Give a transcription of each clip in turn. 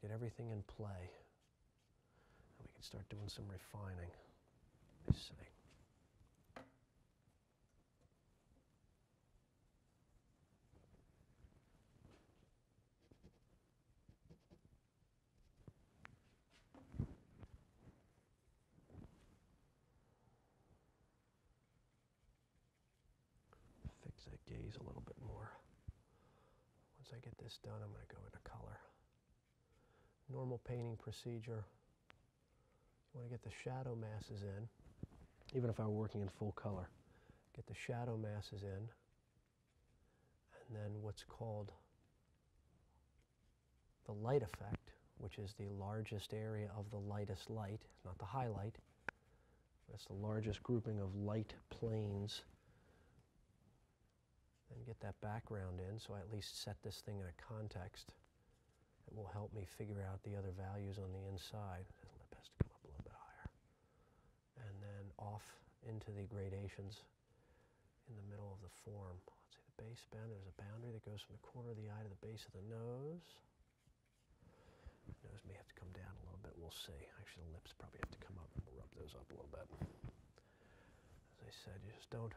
get everything in play. And we can start doing some refining. Let's see. Fix that gaze a little bit more. Once I get this done, I'm going to go into color. Normal painting procedure. You want to get the shadow masses in, even if I were working in full color. Get the shadow masses in, and then what's called the light effect, which is the largest area of the lightest light, not the highlight, but it's the largest grouping of light planes. Then get that background in, so I at least set this thing in a context that will help me figure out the other values on the inside. The lip has to come up a little bit higher. And then off into the gradations in the middle of the form. Let's see, the base bend, there's a boundary that goes from the corner of the eye to the base of the nose. The nose may have to come down a little bit, we'll see. Actually, the lips probably have to come up, and we'll rub those up a little bit. As I said, you just don't,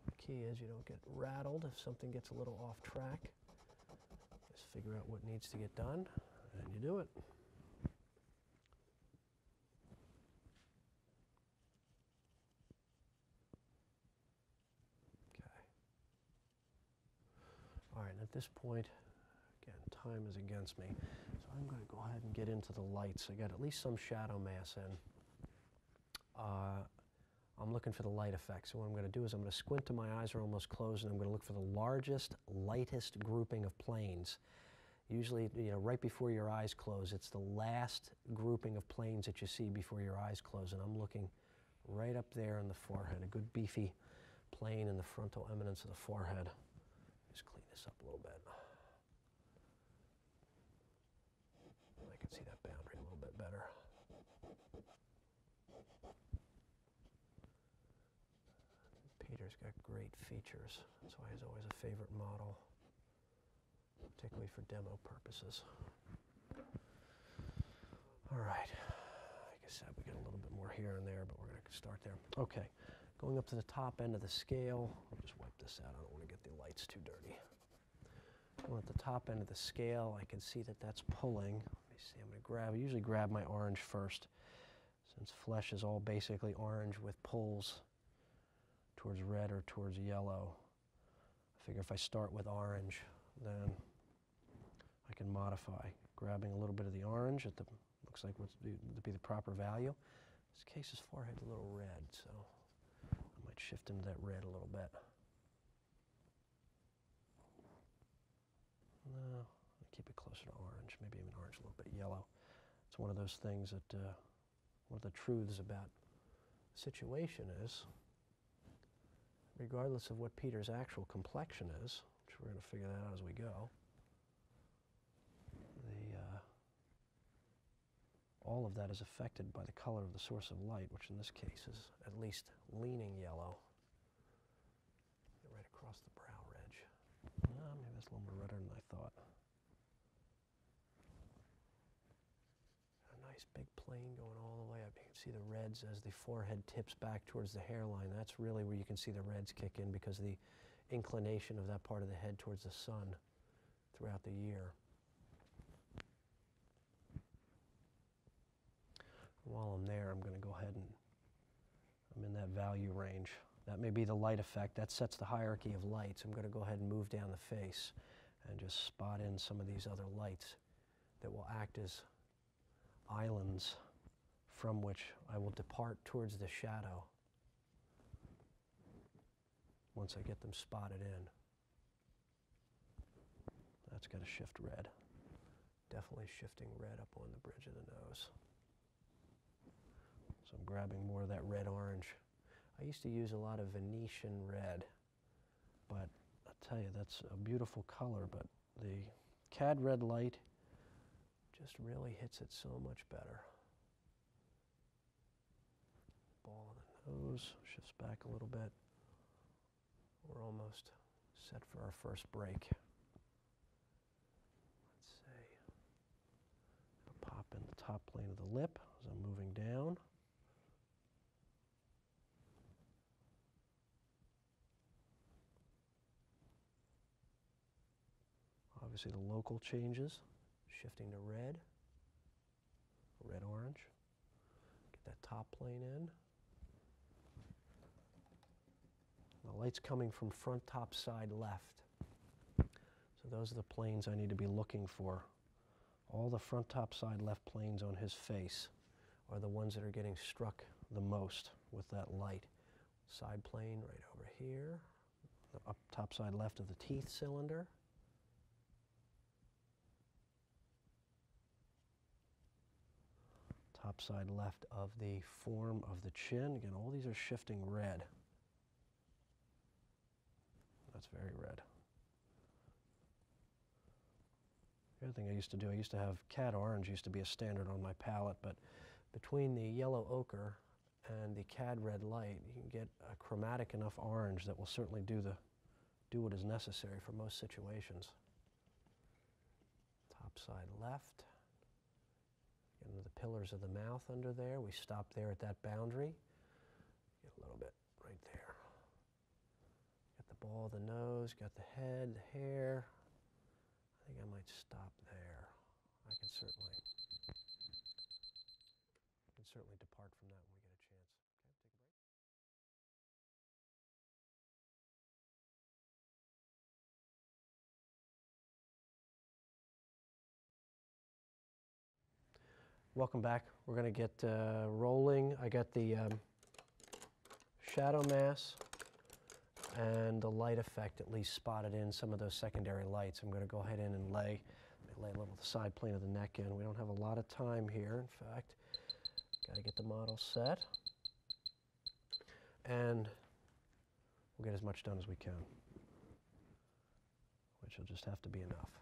the key is you don't get rattled if something gets a little off track. Just figure out what needs to get done, and you do it. Okay. All right, and at this point, again, time is against me, so I'm going to go ahead and get into the lights. I got at least some shadow mass in. I'm looking for the light effect, so what I'm going to do is I'm going to squint till my eyes are almost closed, and I'm going to look for the largest, lightest grouping of planes. Usually, right before your eyes close, it's the last grouping of planes that you see before your eyes close, and I'm looking right up there in the forehead, a good beefy plane in the frontal eminence of the forehead. Just clean this up a little bit. I can see that boundary a little bit better. Peter's got great features. That's why he's always a favorite model, particularly for demo purposes. All right. Like I said, we got a little bit more here and there, but we're going to start there. Okay. Going up to the top end of the scale. I'll just wipe this out. I don't want to get the lights too dirty. Going at the top end of the scale, I can see that that's pulling. Let me see. I'm going to grab, I usually grab my orange first, since flesh is all basically orange with pulls towards red or towards yellow. I figure if I start with orange, then I can modify. Grabbing a little bit of the orange at the, looks like what's to be the proper value. In this case, his forehead's a little red, so I might shift into that red a little bit. No, I'll keep it closer to orange, maybe even orange, a little bit yellow. It's one of those things that, one of the truths about the situation is, regardless of what Peter's actual complexion is, which we're going to figure that out as we go, all of that is affected by the color of the source of light, which in this case is at least leaning yellow. Get right across the brow ridge. Maybe that's a little more redder than I thought. A nice big plane going all the way up. You can see the reds as the forehead tips back towards the hairline. That's really where you can see the reds kick in because of the inclination of that part of the head towards the sun throughout the year. While I'm there, I'm going to go ahead and I'm in that value range. That may be the light effect. That sets the hierarchy of lights. I'm going to go ahead and move down the face and just spot in some of these other lights that will act as islands from which I will depart towards the shadow once I get them spotted in. That's got to shift red. Definitely shifting red up on the bridge of the nose. So I'm grabbing more of that red-orange. I used to use a lot of Venetian red, but I'll tell you, that's a beautiful color, but the cad red light just really hits it so much better. Ball of the nose shifts back a little bit. We're almost set for our first break. Let's see. How top plane of the lip as I'm moving down. Obviously the local changes, shifting to red, red-orange. Get that top plane in. The light's coming from front, top, side, left. So those are the planes I need to be looking for. All the front, top, side, left planes on his face are the ones that are getting struck the most with that light. Side plane right over here, the up top side left of the teeth cylinder. Top side left of the form of the chin. Again, all these are shifting red. That's very red. The other thing I used to do, I used to have cad orange used to be a standard on my palette, but between the yellow ochre and the cad red light, you can get a chromatic enough orange that will certainly do what is necessary for most situations. Top side left. Get into the pillars of the mouth under there. We stop there at that boundary. Get a little bit right there. Got the ball of the nose, got the head, the hair. I think I might stop there. I can certainly depart from that when we get a chance. Okay, take a break. Welcome back. We're going to get rolling. I got the shadow mass and the light effect at least spotted in some of those secondary lights. I'm going to go ahead in and lay a little of the side plane of the neck in. We don't have a lot of time here, in fact. Got to get the model set. And we'll get as much done as we can, which will just have to be enough.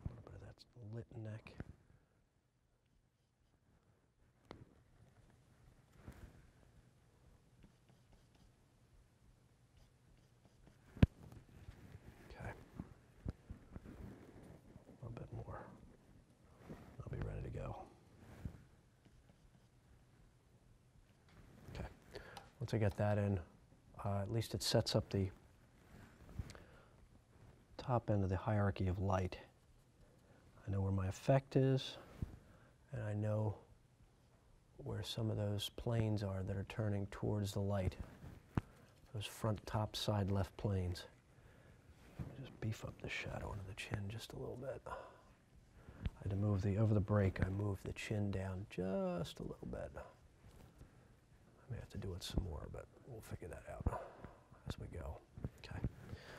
A little bit of that lit neck. Okay. A little bit more. I'll be ready to go. Okay. Once I get that in, at least it sets up the top end of the hierarchy of light. I know where my effect is, and I know where some of those planes are that are turning towards the light. Those front, top, side, left planes. Just beef up the shadow under the chin just a little bit. I had to move over the break, I moved the chin down just a little bit. I may have to do it some more, but we'll figure that out as we go. Okay.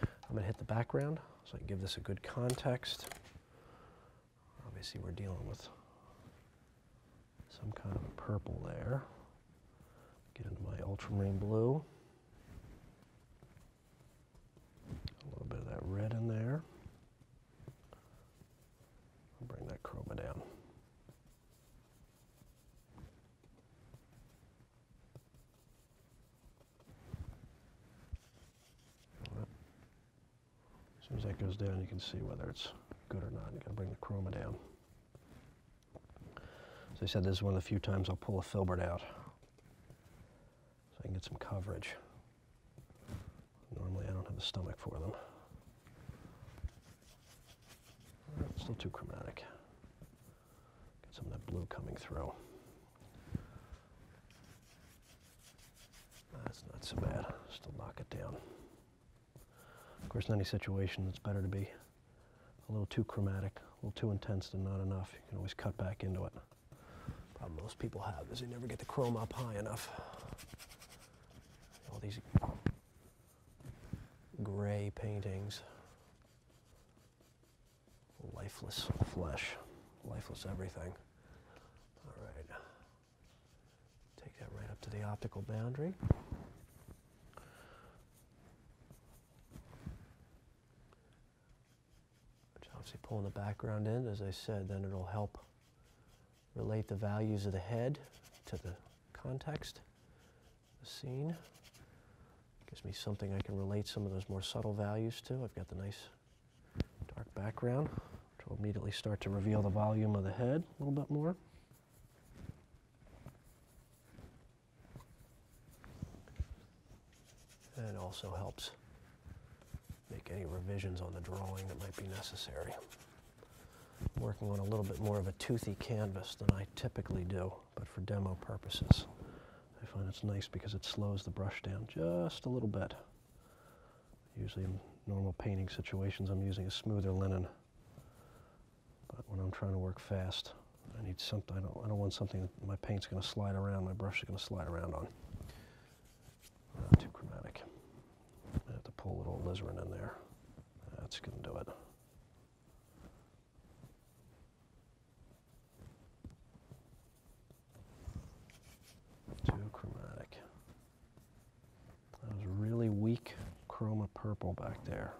I'm going to hit the background so I can give this a good context. Obviously, we're dealing with some kind of a purple there. Get into my ultramarine blue. A little bit of that red in there. I'll bring that chroma down. As soon as that goes down, you can see whether it's good or not. You got to bring the chroma down. As I said, this is one of the few times I'll pull a filbert out so I can get some coverage. Normally I don't have the stomach for them. Still too chromatic. Get some of that blue coming through. That's not so bad. Still knock it down. Of course, in any situation, it's better to be a little too chromatic, a little too intense than not enough. You can always cut back into it. Problem most people have is they never get the chroma up high enough. All these gray paintings, lifeless flesh, lifeless everything. All right, take that right up to the optical boundary. Obviously pulling the background in, as I said, then it'll help relate the values of the head to the context, the scene. Gives me something I can relate some of those more subtle values to. I've got the nice dark background. which will immediately start to reveal the volume of the head a little bit more. And it also helps make any revisions on the drawing that might be necessary. I'm working on a little bit more of a toothy canvas than I typically do, but for demo purposes. I find it's nice because it slows the brush down just a little bit. Usually in normal painting situations I'm using a smoother linen, but when I'm trying to work fast, I need something. I don't want something that my paint's going to slide around, my brush is going to slide around on. Not too chromatic. I have to pull a little alizarin in there. That's going to do it. Too chromatic. That was really weak chroma purple back there.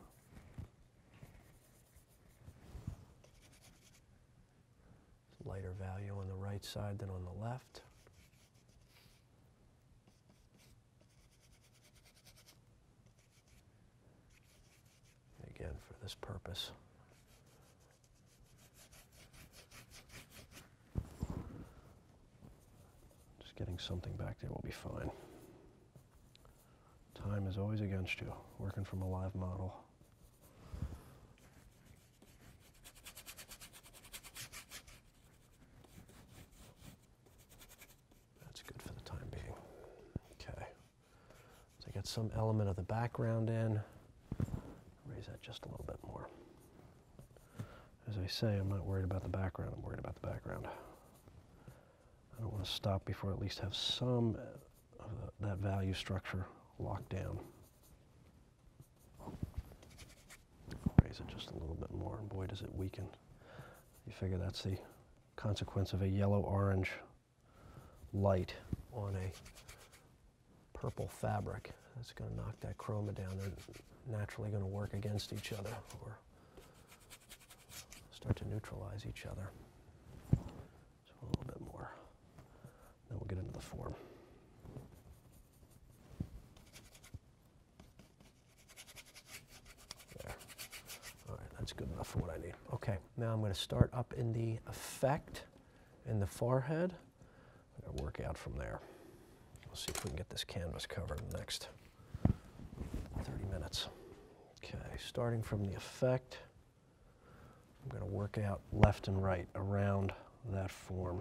Lighter value on the right side than on the left. Again, for this purpose, just getting something back there will be fine. Time is always against you, working from a live model. That's good for the time being. Okay. So I get some element of the background in. Raise that just a little bit more. As I say, I'm not worried about the background, I'm worried about the background. I don't want to stop before I at least have some of that value structure locked down. Raise it just a little bit more, and boy does it weaken. You figure that's the consequence of a yellow-orange light on a purple fabric. That's going to knock that chroma down. They're naturally going to work against each other or start to neutralize each other. So a little bit more. Then we'll get into the form. There. All right, that's good enough for what I need. Okay, now I'm going to start up in the effect in the forehead. I'm going to work out from there. We'll see if we can get this canvas covered in the next 30 minutes. Okay, starting from the effect, I'm going to work out left and right around that form.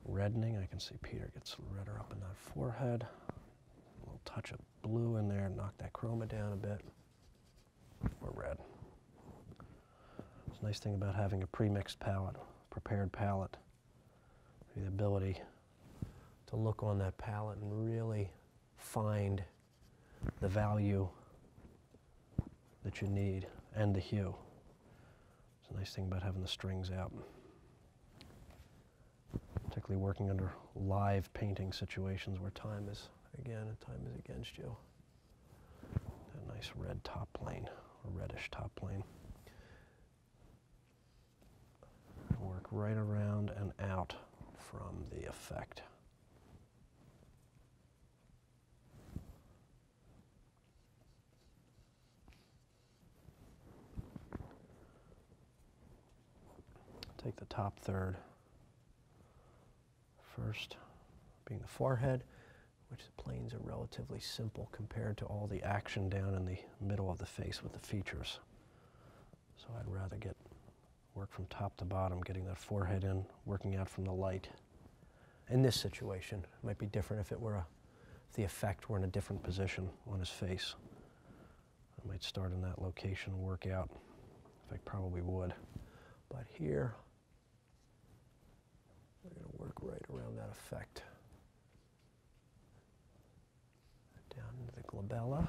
Reddening, I can see Peter gets redder up in that forehead. A little touch of blue in there, knock that chroma down a bit. Or red. It's a nice thing about having a pre-mixed palette, prepared palette, the ability to look on that palette and really find the value that you need and the hue. It's a nice thing about having the strings out. Particularly working under live painting situations where time is against you. A nice red top plane, or reddish top plane. Work right around and out from the effect. Take the top third first, being the forehead, which the planes are relatively simple compared to all the action down in the middle of the face with the features. So I'd rather work from top to bottom, getting that forehead in, working out from the light. In this situation, it might be different if the effect were in a different position on his face. I might start in that location and work out. In fact, probably would. But here, we're going to work right around that effect. Down into the glabella.